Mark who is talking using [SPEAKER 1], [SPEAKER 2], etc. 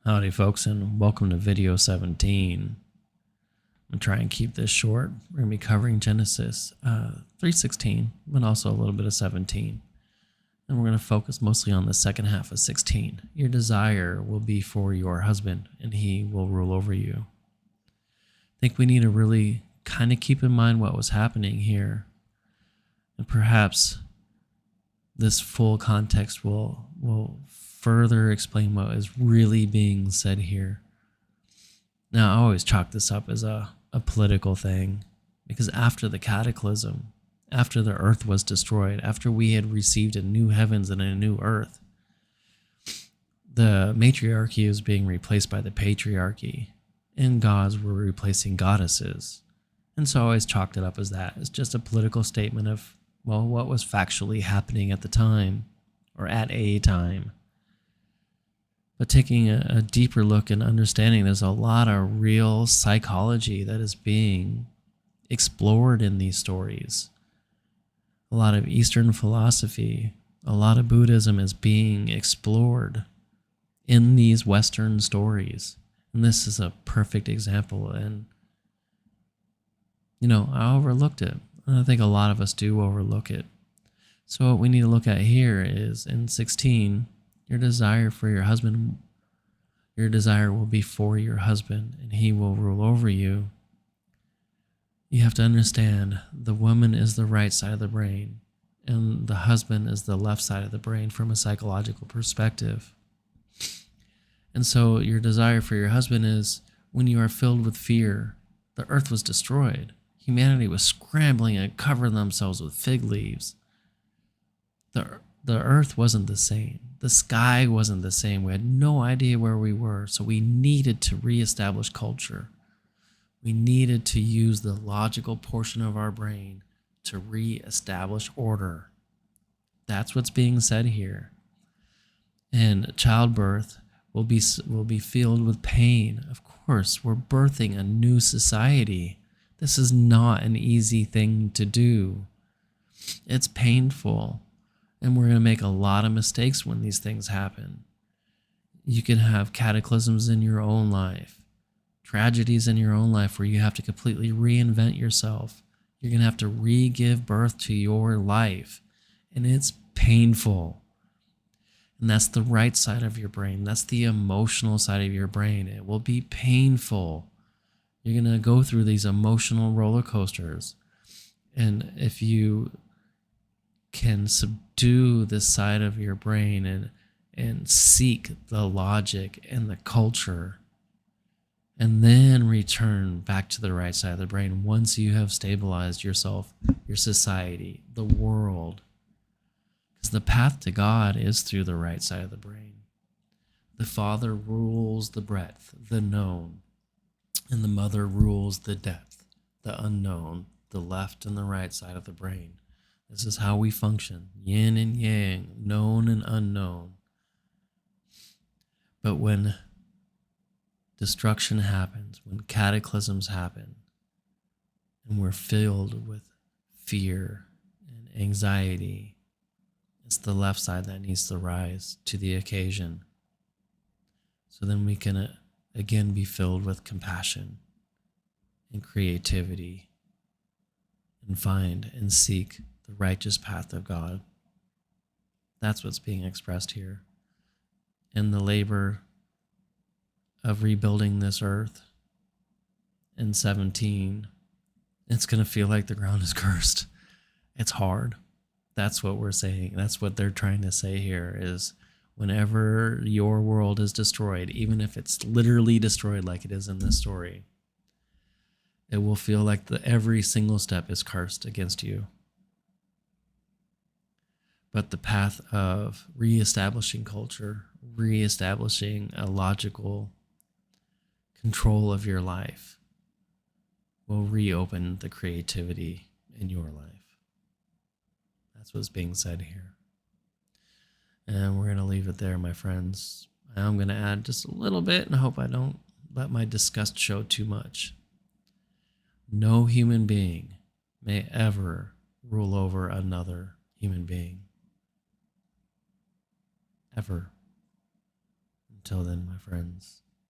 [SPEAKER 1] Howdy folks, and welcome to video 17. I'm going to try and keep this short. We're going to be covering Genesis 3:16, but also a little bit of 17. And we're going to focus mostly on the second half of 16. Your desire will be for your husband, and he will rule over you. I think we need to really kind of keep in mind what was happening here. And perhaps this full context will further explain what is really being said here. Now, I always chalk this up as a political thing, because after the cataclysm, after the earth was destroyed, after we had received a new heavens and a new earth, the matriarchy was being replaced by the patriarchy, and gods were replacing goddesses. And so I always chalked it up as that. It's just a political statement of, well, what was factually happening at the time, or at a time. But taking a deeper look and understanding, there's a lot of real psychology that is being explored in these stories. A lot of Eastern philosophy, a lot of Buddhism is being explored in these Western stories. And this is a perfect example. And, I overlooked it. And I think a lot of us do overlook it. So what we need to look at here is in 16, your desire for your husband, your desire will be for your husband, and he will rule over you. You have to understand the woman is the right side of the brain, and the husband is the left side of the brain from a psychological perspective. And so your desire for your husband is when you are filled with fear. The earth was destroyed. Humanity was scrambling and covering themselves with fig leaves. The earth wasn't the same. The sky wasn't the same. We had no idea where we were, so we needed to reestablish culture. We needed to use the logical portion of our brain to reestablish order. That's what's being said here. And childbirth will be filled with pain. Of course, we're birthing a new society. This is not an easy thing to do. It's painful. And we're going to make a lot of mistakes when these things happen. You can have cataclysms in your own life, tragedies in your own life where you have to completely reinvent yourself. You're going to have to re-give birth to your life. And it's painful. And that's the right side of your brain. That's the emotional side of your brain. It will be painful. You're going to go through these emotional roller coasters. And if you can subdue this side of your brain and seek the logic and the culture, and then return back to the right side of the brain once you have stabilized yourself, your society, the world. Because the path to God is through the right side of the brain. The Father rules the breadth, the known, and the Mother rules the depth, the unknown, the left and the right side of the brain. This is how we function, yin and yang, known and unknown. But when destruction happens, when cataclysms happen, and we're filled with fear and anxiety, it's the left side that needs to rise to the occasion. So then we can again be filled with compassion and creativity and find and seek the righteous path of God. That's what's being expressed here. And the labor of rebuilding this earth in 17, it's going to feel like the ground is cursed. It's hard. That's what we're saying. That's what they're trying to say here is whenever your world is destroyed, even if it's literally destroyed like it is in this story, it will feel like every single step is cursed against you. But the path of reestablishing culture, reestablishing a logical control of your life will reopen the creativity in your life. That's what's being said here. And we're going to leave it there, my friends. I'm going to add just a little bit, and I hope I don't let my disgust show too much. No human being may ever rule over another human being. Ever. Until then, my friends,